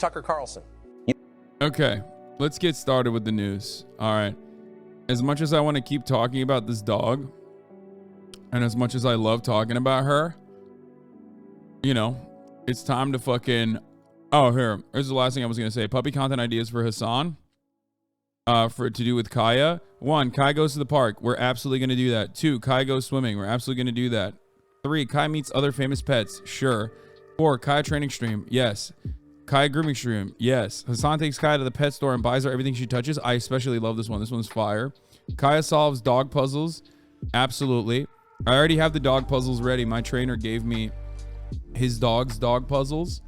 Tucker Carlson. Okay, let's get started with the news. All right. As much as I want to keep talking about this dog, and as much as I love talking about her, you know, it's time to fucking... Oh, here's the last thing I was going to say. Puppy content ideas for Hasan. To do with Kaya. 1, Kai goes to the park. We're absolutely going to do that. 2, Kai goes swimming. We're absolutely going to do that. 3, Kai meets other famous pets. Sure. 4, Kai training stream. Yes. Kai grooming stream. Yes. Hasan takes Kai to the pet store and buys her everything she touches. I especially love this one. This one's fire. Kaya solves dog puzzles. Absolutely. I already have the dog puzzles ready. My trainer gave me his dog's dog puzzles.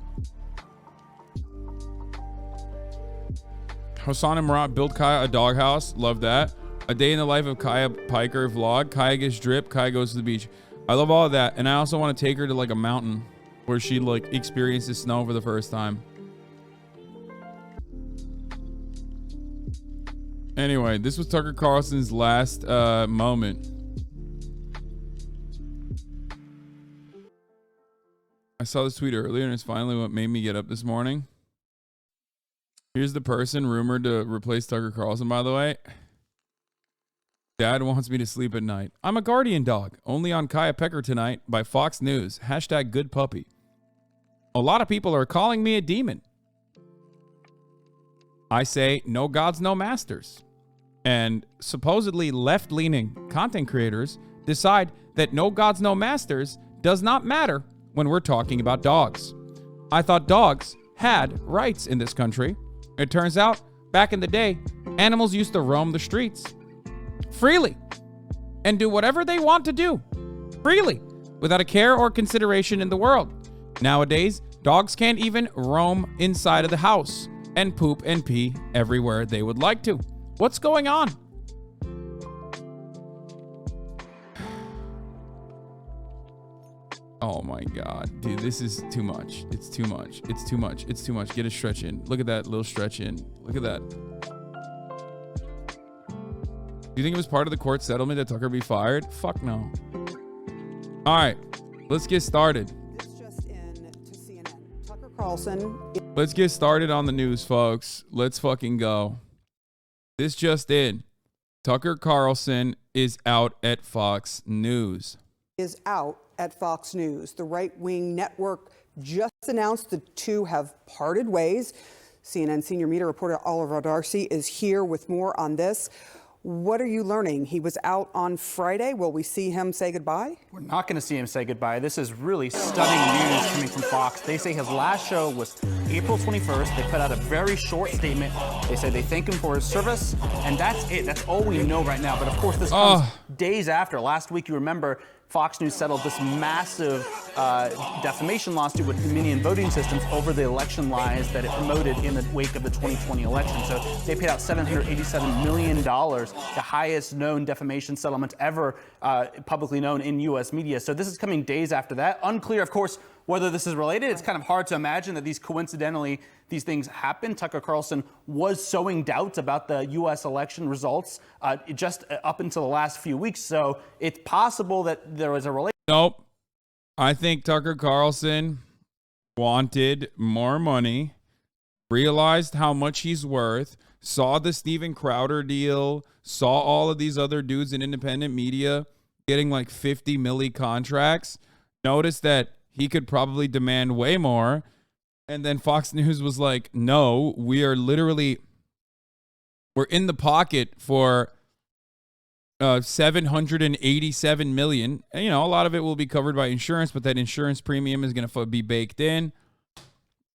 Hasan and Murat build Kaya a doghouse. Love that. A day in the life of Kaya Piker vlog. Kaya gets drip. Kaya goes to the beach. I love all of that. And I also want to take her to like a mountain where she like experiences snow for the first time. Anyway, this was Tucker Carlson's last moment. I saw this tweet earlier and it's finally what made me get up this morning. Here's the person rumored to replace Tucker Carlson, by the way. Dad wants me to sleep at night. I'm a guardian dog. Only on Kaya Pecker tonight by Fox News. Hashtag good puppy. A lot of people are calling me a demon. I say no gods, no masters. And supposedly left-leaning content creators decide that no gods, no masters does not matter when we're talking about dogs. I thought dogs had rights in this country. It turns out, back in the day, animals used to roam the streets freely and do whatever they want to do freely without a care or consideration in the world. Nowadays, dogs can't even roam inside of the house and poop and pee everywhere they would like to. What's going on? Oh my God, dude, this is too much. It's too much. It's too much. It's too much. Get a stretch in. Look at that little stretch in. Look at that. Do you think it was part of the court settlement that Tucker be fired? Fuck no. All right, let's get started. This just in to CNN. Tucker Carlson. Let's get started on the news, folks. Let's fucking go. This just in. Tucker Carlson is out at Fox News. Is out at Fox News. The right-wing network just announced the two have parted ways. CNN senior media reporter Oliver Darcy is here with more on this. What are you learning? He was out on Friday. Will we see him say goodbye? We're not going to see him say goodbye. This is really stunning news coming from Fox. They say his last show was April 21st. They put out a very short statement. They say they thank him for his service, and that's it. That's all we know right now. But of course, this comes days after. Last week, you remember, Fox News settled this massive defamation lawsuit with Dominion Voting Systems over the election lies that it promoted in the wake of the 2020 election. So they paid out $787 million, the highest known defamation settlement ever publicly known in U.S. media. So this is coming days after that. Unclear, of course, whether this is related. It's kind of hard to imagine that these things happen. Tucker Carlson was sowing doubts about the U.S. election results just up until the last few weeks. So it's possible that there was a relation. Nope. I think Tucker Carlson wanted more money, realized how much he's worth, saw the Steven Crowder deal, saw all of these other dudes in independent media getting like 50 milli contracts, noticed that he could probably demand way more. And then Fox News was like, no, we're in the pocket for $787 million. And, you know, a lot of it will be covered by insurance, but that insurance premium is going to be baked in.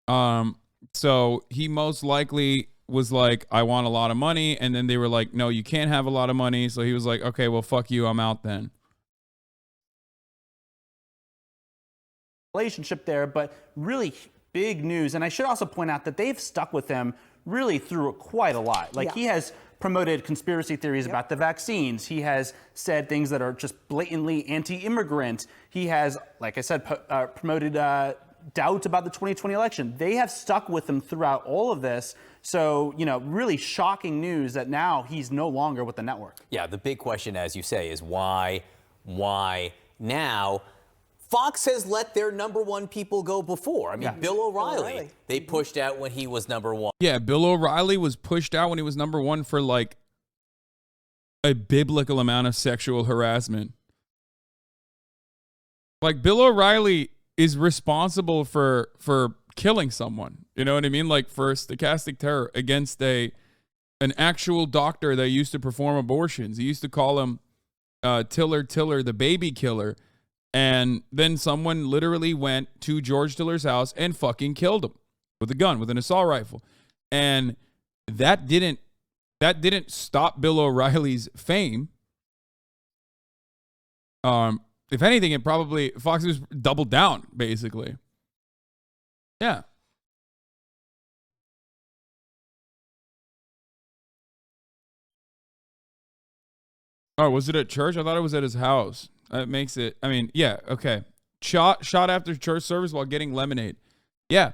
So he most likely was like, I want a lot of money. And then they were like, no, you can't have a lot of money. So he was like, okay, well, fuck you. I'm out then. Relationship there, but really big news. And I should also point out that they've stuck with him really through quite a lot. Like he has promoted conspiracy theories about the vaccines. He has said things that are just blatantly anti-immigrant. He has, like I said, promoted doubts about the 2020 election. They have stuck with him throughout all of this. So, you know, really shocking news that now he's no longer with the network. Yeah, the big question, as you say, is why now? Fox has let their #1 people go before. I mean, Bill O'Reilly, they pushed out when he was #1. Yeah, Bill O'Reilly was pushed out when he was #1 for like a biblical amount of sexual harassment. Like, Bill O'Reilly is responsible for killing someone. You know what I mean? Like, for stochastic terror against an actual doctor that used to perform abortions. He used to call him Tiller, the baby killer. And then someone literally went to George Tiller's house and fucking killed him with a gun, with an assault rifle. And that didn't stop Bill O'Reilly's fame. If anything, it probably, Fox News doubled down, basically. Yeah. Oh, was it at church? I thought it was at his house. That makes it, I mean, yeah, okay. Shot after church service while getting lemonade. Yeah.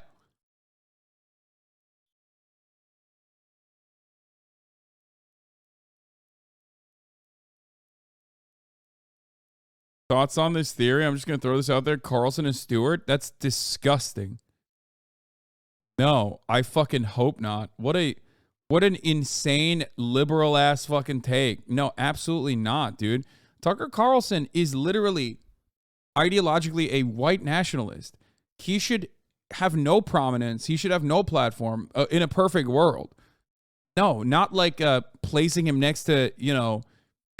Thoughts on this theory? I'm just going to throw this out there. Carlson and Stewart? That's disgusting. No, I fucking hope not. What an insane liberal ass fucking take. No, absolutely not, dude. Tucker Carlson is literally ideologically a white nationalist. He should have no prominence. He should have no platform in a perfect world. No, not like placing him next to, you know,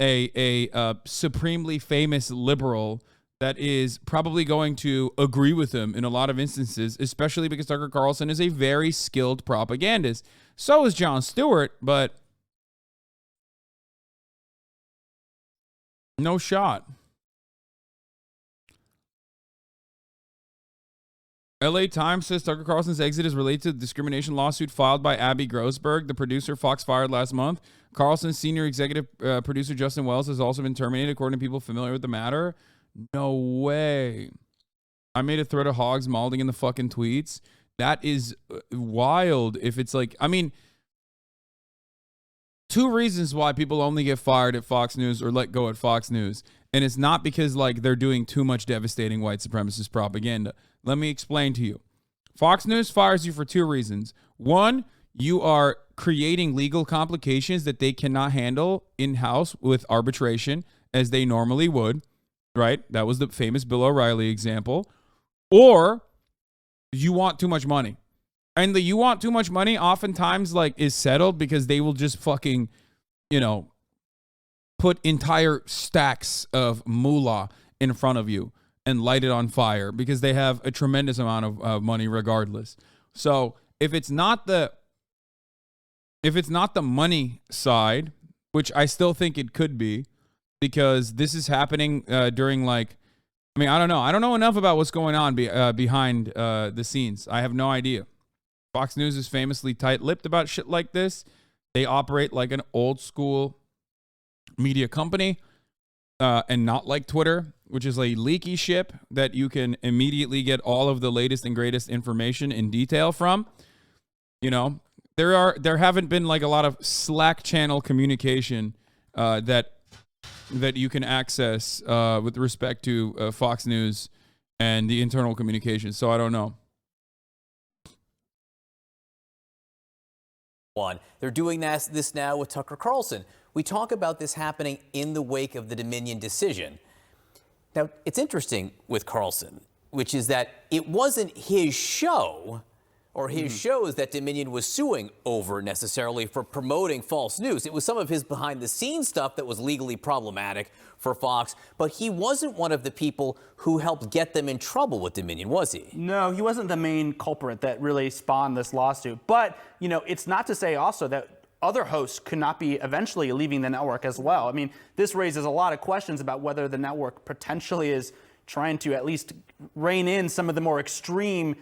a supremely famous liberal that is probably going to agree with him in a lot of instances, especially because Tucker Carlson is a very skilled propagandist. So is Jon Stewart, but no shot. LA Times says Tucker Carlson's exit is related to the discrimination lawsuit filed by Abby Grossberg, the producer Fox fired last month. Carlson's senior executive producer Justin Wells has also been terminated, according to people familiar with the matter. No way. I made a thread of hogs malding in the fucking tweets. That is wild. If it's like, I mean, two reasons why people only get fired at Fox News or let go at Fox News. And it's not because like they're doing too much devastating white supremacist propaganda. Let me explain to you. Fox News fires you for two reasons. One, you are creating legal complications that they cannot handle in-house with arbitration as they normally would. Right? That was the famous Bill O'Reilly example. Or you want too much money. And the you want too much money oftentimes like is settled because they will just fucking, you know, put entire stacks of moolah in front of you and light it on fire because they have a tremendous amount of money regardless. So if it's not the money side, which I still think it could be, because this is happening during like, I mean, I don't know. I don't know enough about what's going on behind the scenes. I have no idea. Fox News is famously tight-lipped about shit like this. They operate like an old school media company and not like Twitter, which is a leaky ship that you can immediately get all of the latest and greatest information in detail from. You know, there haven't been like a lot of Slack channel communication that you can access with respect to Fox News and the internal communication. So I don't know. They're doing this now with Tucker Carlson. We talk about this happening in the wake of the Dominion decision. Now, it's interesting with Carlson, which is that it wasn't his show or his shows that Dominion was suing over necessarily for promoting false news. It was some of his behind-the-scenes stuff that was legally problematic for Fox, but he wasn't one of the people who helped get them in trouble with Dominion, was he? No, he wasn't the main culprit that really spawned this lawsuit. But, you know, it's not to say also that other hosts could not be eventually leaving the network as well. I mean, this raises a lot of questions about whether the network potentially is trying to at least rein in some of the more extreme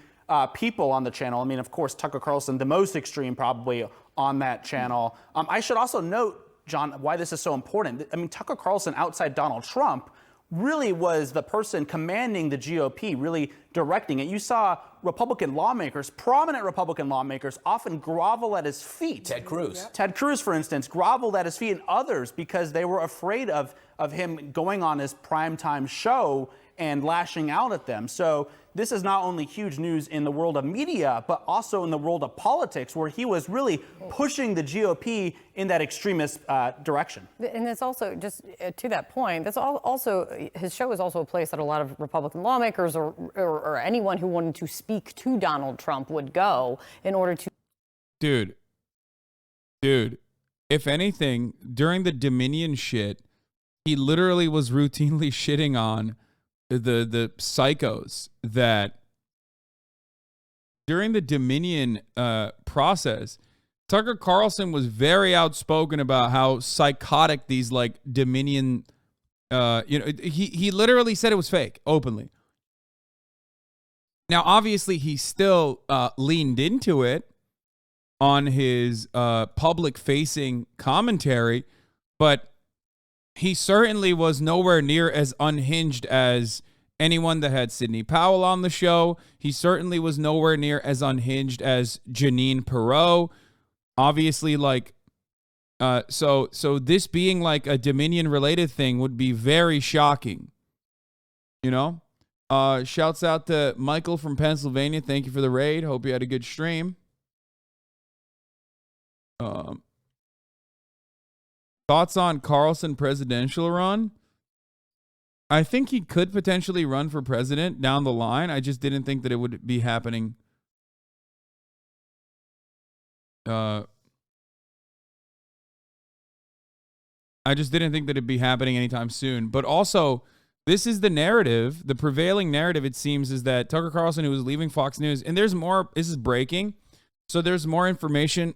people on the channel. I mean, of course, Tucker Carlson, the most extreme probably on that channel. I should also note, John, why this is so important. I mean, Tucker Carlson, outside Donald Trump, really was the person commanding the GOP, really directing it. You saw Republican lawmakers, prominent Republican lawmakers, often grovel at his feet. Ted Cruz. Yep. Ted Cruz, for instance, groveled at his feet, and others because they were afraid of him going on his primetime show and lashing out at them. So this is not only huge news in the world of media, but also in the world of politics, where he was really pushing the GOP in that extremist direction. And it's also, just to that point, that's also, his show is also a place that a lot of Republican lawmakers or anyone who wanted to speak to Donald Trump would go in order to. Dude, if anything, during the Dominion shit, he literally was routinely shitting on the psychos that during the Dominion process, Tucker Carlson was very outspoken about how psychotic these like Dominion, he literally said it was fake openly. Now, obviously, he still leaned into it on his public-facing commentary, but he certainly was nowhere near as unhinged as anyone that had Sidney Powell on the show. He certainly was nowhere near as unhinged as Janine Perot. Obviously, like, so this being like a Dominion-related thing would be very shocking. You know? Shouts out to Michael from Pennsylvania. Thank you for the raid. Hope you had a good stream. Thoughts on Carlson presidential run? I think he could potentially run for president down the line. I just didn't think that it would be happening. I just didn't think that it'd be happening anytime soon. But also, this is the narrative. The prevailing narrative, it seems, is that Tucker Carlson, who was leaving Fox News, and there's more, this is breaking. So there's more information.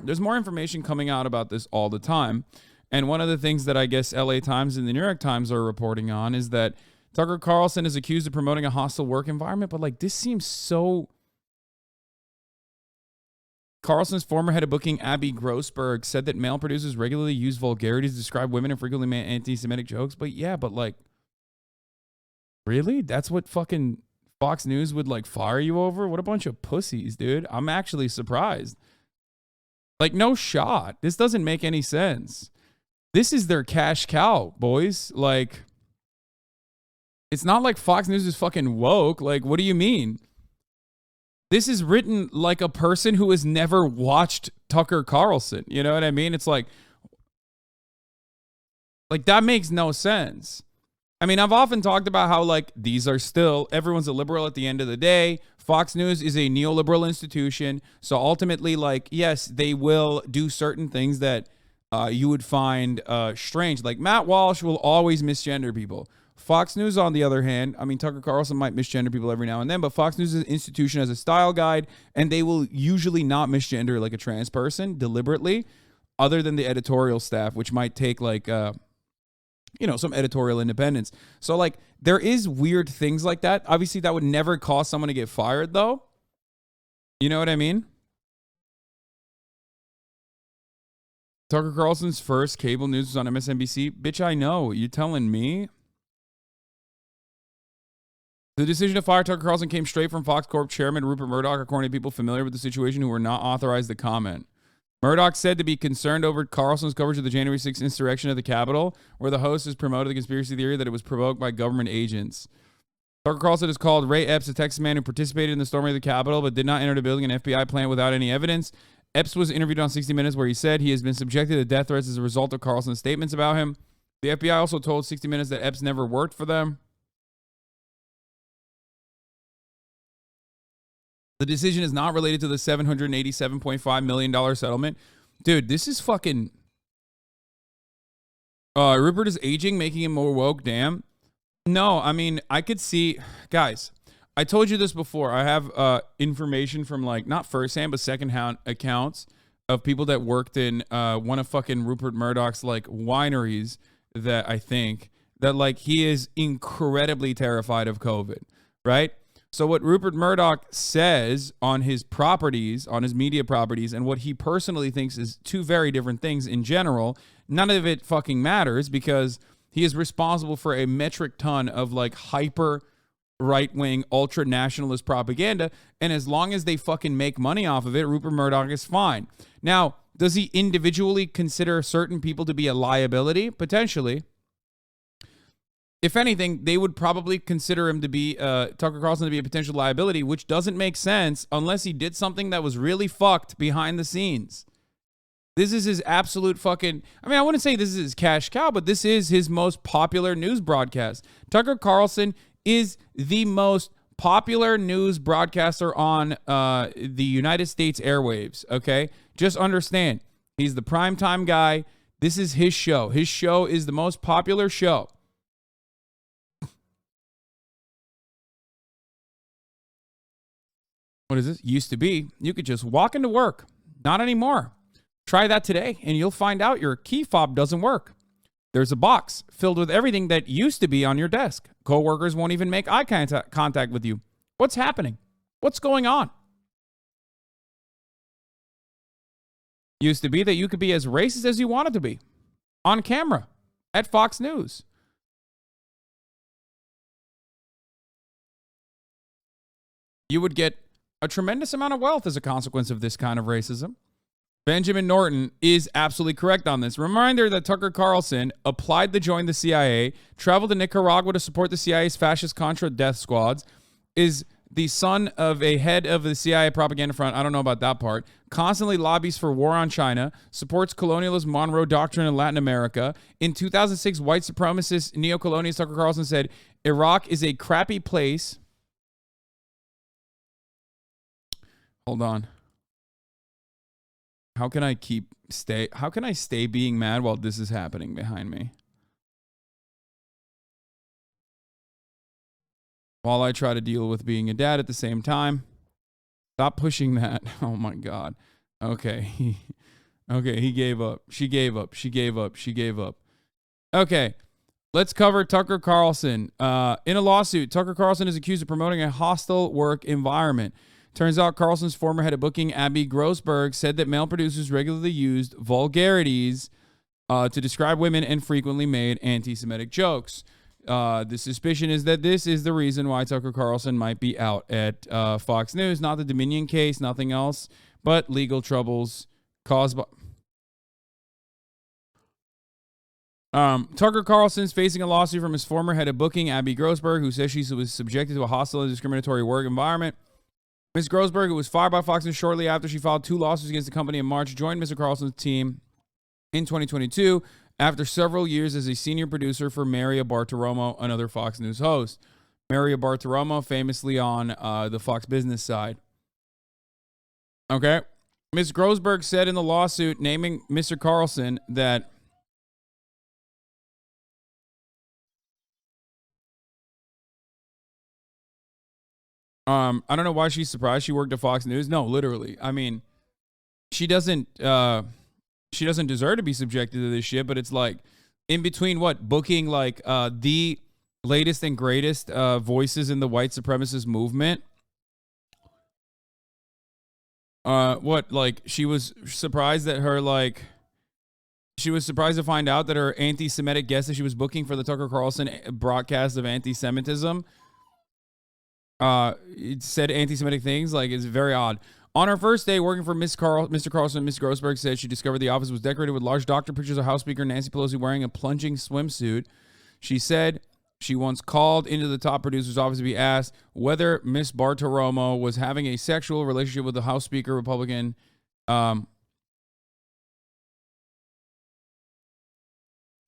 There's more information coming out about this all the time. And one of the things that I guess LA Times and the New York Times are reporting on is that Tucker Carlson is accused of promoting a hostile work environment. But like, this seems so... Carlson's former head of booking, Abby Grossberg, said that male producers regularly use vulgarities to describe women and frequently make anti-Semitic jokes. But yeah, but like, really? That's what fucking Fox News would like fire you over? What a bunch of pussies, dude. I'm actually surprised. Like, no shot. This doesn't make any sense. This is their cash cow, boys. Like, it's not like Fox News is fucking woke. Like, what do you mean? This is written like a person who has never watched Tucker Carlson. You know what I mean? It's like that makes no sense. I mean, I've often talked about how, like, these are still, everyone's a liberal at the end of the day. Fox News is a neoliberal institution. So ultimately, like, yes, they will do certain things that you would find strange. Like, Matt Walsh will always misgender people. Fox News, on the other hand, I mean, Tucker Carlson might misgender people every now and then, but Fox News is an institution as a style guide, and they will usually not misgender, like, a trans person deliberately, other than the editorial staff, which might take, like, some editorial independence. So, like, there is weird things like that. Obviously, that would never cause someone to get fired, though. You know what I mean? Tucker Carlson's first cable news was on MSNBC. Bitch, I know. You telling me? The decision to fire Tucker Carlson came straight from Fox Corp chairman Rupert Murdoch, according to people familiar with the situation who were not authorized to comment. Murdoch said to be concerned over Carlson's coverage of the January 6th insurrection at the Capitol, where the host has promoted the conspiracy theory that it was provoked by government agents. Tucker Carlson has called Ray Epps a Texas man who participated in the storming of the Capitol but did not enter the building and FBI plant without any evidence. Epps was interviewed on 60 Minutes where he said he has been subjected to death threats as a result of Carlson's statements about him. The FBI also told 60 Minutes that Epps never worked for them. The decision is not related to the $787.5 million settlement. Dude, this is fucking... Rupert is aging, making him more woke. Damn. No, I mean, I could see... Guys, I told you this before. I have information from, like, not first-hand, but second-hand accounts of people that worked in one of fucking Rupert Murdoch's, like, wineries that I think that, like, he is incredibly terrified of COVID, right? So what Rupert Murdoch says on his properties, on his media properties, and what he personally thinks is two very different things in general, none of it fucking matters because he is responsible for a metric ton of like hyper right-wing ultra-nationalist propaganda. And as long as they fucking make money off of it, Rupert Murdoch is fine. Now, does he individually consider certain people to be a liability? Potentially. If anything, they would probably consider him to be Tucker Carlson to be a potential liability, which doesn't make sense unless he did something that was really fucked behind the scenes. This is his absolute fucking, I mean, I wouldn't say this is his cash cow, but this is his most popular news broadcast. Tucker Carlson is the most popular news broadcaster on the United States airwaves, okay? Just understand, he's the primetime guy. This is his show. His show is the most popular show. What is this? Used to be, you could just walk into work. Not anymore. Try that today, and you'll find out your key fob doesn't work. There's a box filled with everything that used to be on your desk. Coworkers won't even make eye contact with you. What's happening? What's going on? Used to be that you could be as racist as you wanted to be on camera at Fox News. You would get a tremendous amount of wealth as a consequence of this kind of racism. Benjamin Norton is absolutely correct on this. Reminder that Tucker Carlson applied to join the CIA, traveled to Nicaragua to support the CIA's fascist Contra death squads, is the son of a head of the CIA propaganda front. I don't know about that part. Constantly lobbies for war on China, supports colonialist Monroe Doctrine in Latin America. In 2006, white supremacist neocolonialist Tucker Carlson said, Iraq is a crappy place. Hold on. How can I stay being mad while this is happening behind me? While I try to deal with being a dad at the same time. Stop pushing that. Oh my God. Okay. Okay, he gave up. She gave up. She gave up. She gave up. Okay. Let's cover Tucker Carlson. In a lawsuit, Tucker Carlson is accused of promoting a hostile work environment. Turns out Carlson's former head of booking, Abby Grossberg, said that male producers regularly used vulgarities to describe women and frequently made anti-Semitic jokes. The suspicion is that this is the reason why Tucker Carlson might be out at Fox News. Not the Dominion case, nothing else, but legal troubles caused by... Tucker Carlson is facing a lawsuit from his former head of booking, Abby Grossberg, who says she was subjected to a hostile and discriminatory work environment. Ms. Grossberg, who was fired by Fox News shortly after she filed 2 lawsuits against the company in March, joined Mr. Carlson's team in 2022 after several years as a senior producer for Maria Bartiromo, another Fox News host. Maria Bartiromo, famously on the Fox Business side. Okay. Ms. Grossberg said in the lawsuit naming Mr. Carlson that I don't know why she's surprised she worked at Fox News. No, literally. I mean, she doesn't deserve to be subjected to this shit, but it's like in between booking like the latest and greatest voices in the white supremacist movement. She was surprised that she was surprised to find out that her anti-Semitic guest that she was booking for the Tucker Carlson broadcast of anti-Semitism it said anti-Semitic things. Like, it's very odd. On her first day working for Mr. Carlson, Ms. Grossberg said she discovered the office was decorated with large doctor pictures of House Speaker Nancy Pelosi wearing a plunging swimsuit. She said she once called into the top producer's office to be asked whether Ms. Bartiromo was having a sexual relationship with the House Speaker Republican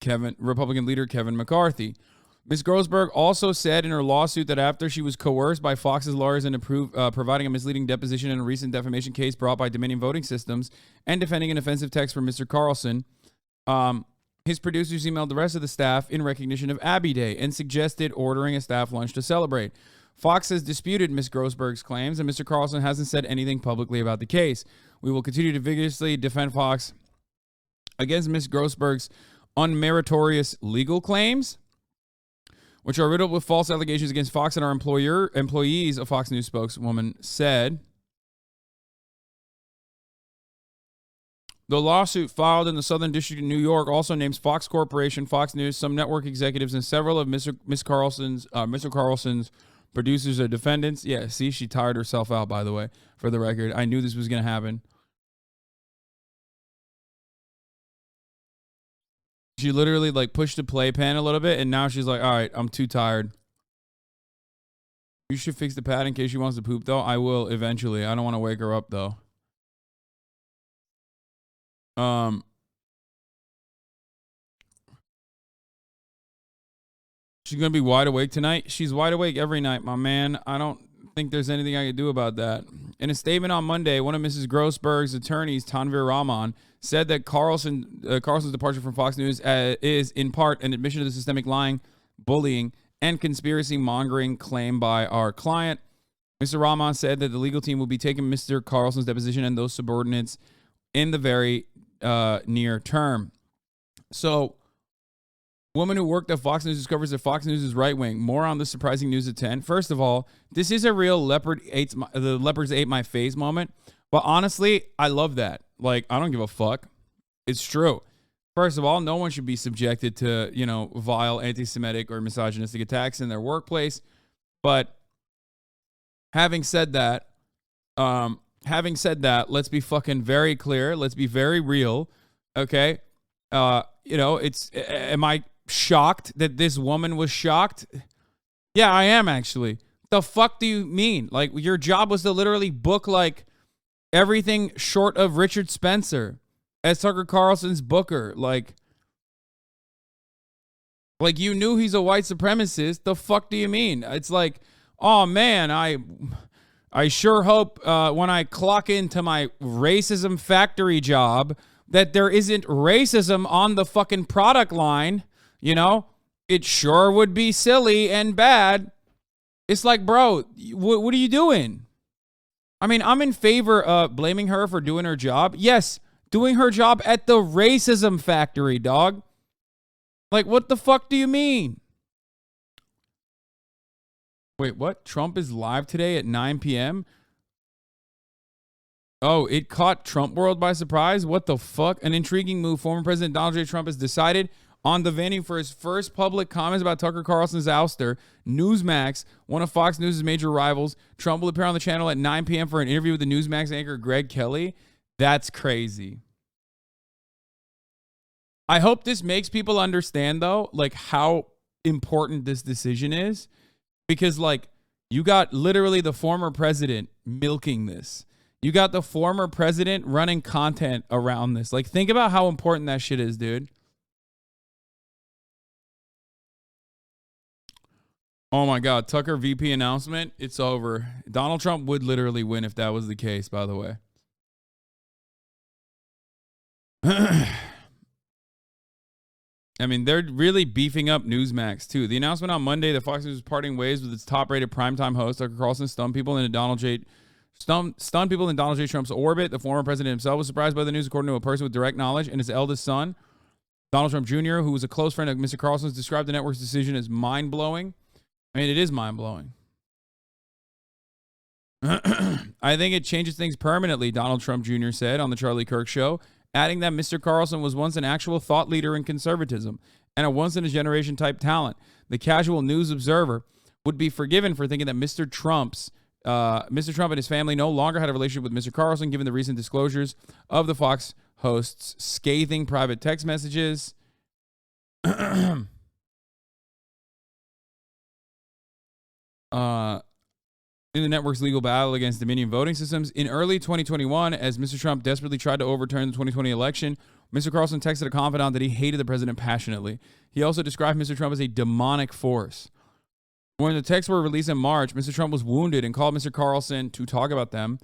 Republican leader Kevin McCarthy. Ms. Grossberg also said in her lawsuit that after she was coerced by Fox's lawyers into providing a misleading deposition in a recent defamation case brought by Dominion Voting Systems and defending an offensive text from Mr. Carlson, his producers emailed the rest of the staff in recognition of Abby Day and suggested ordering a staff lunch to celebrate. Fox has disputed Ms. Grossberg's claims, and Mr. Carlson hasn't said anything publicly about the case. We will continue to vigorously defend Fox against Ms. Grossberg's unmeritorious legal claims, which are riddled with false allegations against Fox and our employees, a Fox News spokeswoman said. The lawsuit filed in the Southern District of New York also names Fox Corporation, Fox News, some network executives, and several of Mr. Carlson's producers are defendants. Yeah, see, she tired herself out, by the way, for the record. I knew this was going to happen. She literally like pushed the playpen a little bit, and now she's like, all right, I'm too tired. You should fix the pad in case she wants to poop, though. I will eventually. I don't want to wake her up, though. She's going to be wide awake tonight. She's wide awake every night, my man. I don't think there's anything I can do about that. In a statement on Monday, one of Mrs. Grossberg's attorneys, Tanvir Rahman, said that Carlson's departure from Fox News is, in part, an admission of the systemic lying, bullying, and conspiracy mongering claim by our client. Mr. Rahman said that the legal team will be taking Mr. Carlson's deposition and those subordinates in the very near term. So, woman who worked at Fox News discovers that Fox News is right wing. More on this surprising news at 10. First of all, this is a real the leopards ate my face moment. But honestly, I love that. Like, I don't give a fuck. It's true. First of all, no one should be subjected to, vile anti-Semitic or misogynistic attacks in their workplace. But having said that, let's be fucking very clear. Let's be very real. Okay. Am I shocked that this woman was shocked? Yeah, I am actually. The fuck do you mean? Like, your job was to literally book like everything short of Richard Spencer as Tucker Carlson's booker. Like you knew he's a white supremacist. The fuck do you mean? It's like, oh man, I sure hope when I clock into my racism factory job that there isn't racism on the fucking product line. It sure would be silly and bad. It's like, bro, what are you doing? I mean, I'm in favor of blaming her for doing her job. Yes, doing her job at the racism factory, dog. Like, what the fuck do you mean? Wait, what? Trump is live today at 9 p.m.? Oh, it caught Trump world by surprise? What the fuck? An intriguing move. Former President Donald J. Trump has decided on the venue for his first public comments about Tucker Carlson's ouster. Newsmax, one of Fox News' major rivals. Trump will appear on the channel at 9 p.m. for an interview with the Newsmax anchor Greg Kelly. That's crazy. I hope this makes people understand, though, like, how important this decision is. Because, like, you got literally the former president milking this. You got the former president running content around this. Like, think about how important that shit is, dude. Oh my God, Tucker VP announcement. It's over. Donald Trump would literally win if that was the case, by the way. I mean, they're really beefing up Newsmax, too. The announcement on Monday that Fox News is parting ways with its top-rated primetime host, Tucker Carlson, stunned people in Donald J. Trump's orbit. The former president himself was surprised by the news, according to a person with direct knowledge, and his eldest son, Donald Trump Jr., who was a close friend of Mr. Carlson's, described the network's decision as mind-blowing. I mean, it is mind-blowing. I think it changes things permanently, Donald Trump Jr. said on the Charlie Kirk show, adding that Mr. Carlson was once an actual thought leader in conservatism and a once-in-a-generation type talent. The casual news observer would be forgiven for thinking that Mr. Trump and his family no longer had a relationship with Mr. Carlson, given the recent disclosures of the Fox host's scathing private text messages. In the network's legal battle against Dominion voting systems. In early 2021, as Mr. Trump desperately tried to overturn the 2020 election, Mr. Carlson texted a confidant that he hated the president passionately. He also described Mr. Trump as a demonic force. When the texts were released in March, Mr. Trump was wounded and called Mr. Carlson to talk about them,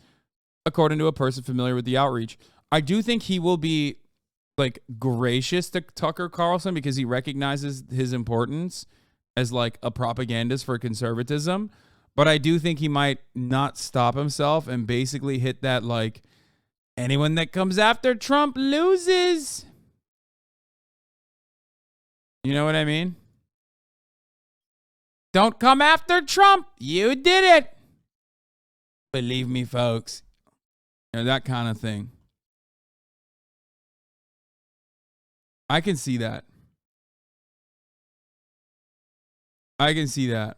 according to a person familiar with the outreach. I do think he will be, like, gracious to Tucker Carlson because he recognizes his importance as, like, a propagandist for conservatism. But I do think he might not stop himself and basically hit that, like, anyone that comes after Trump loses. You know what I mean? Don't come after Trump. You did it. Believe me, folks. You know, that kind of thing. I can see that. I can see that.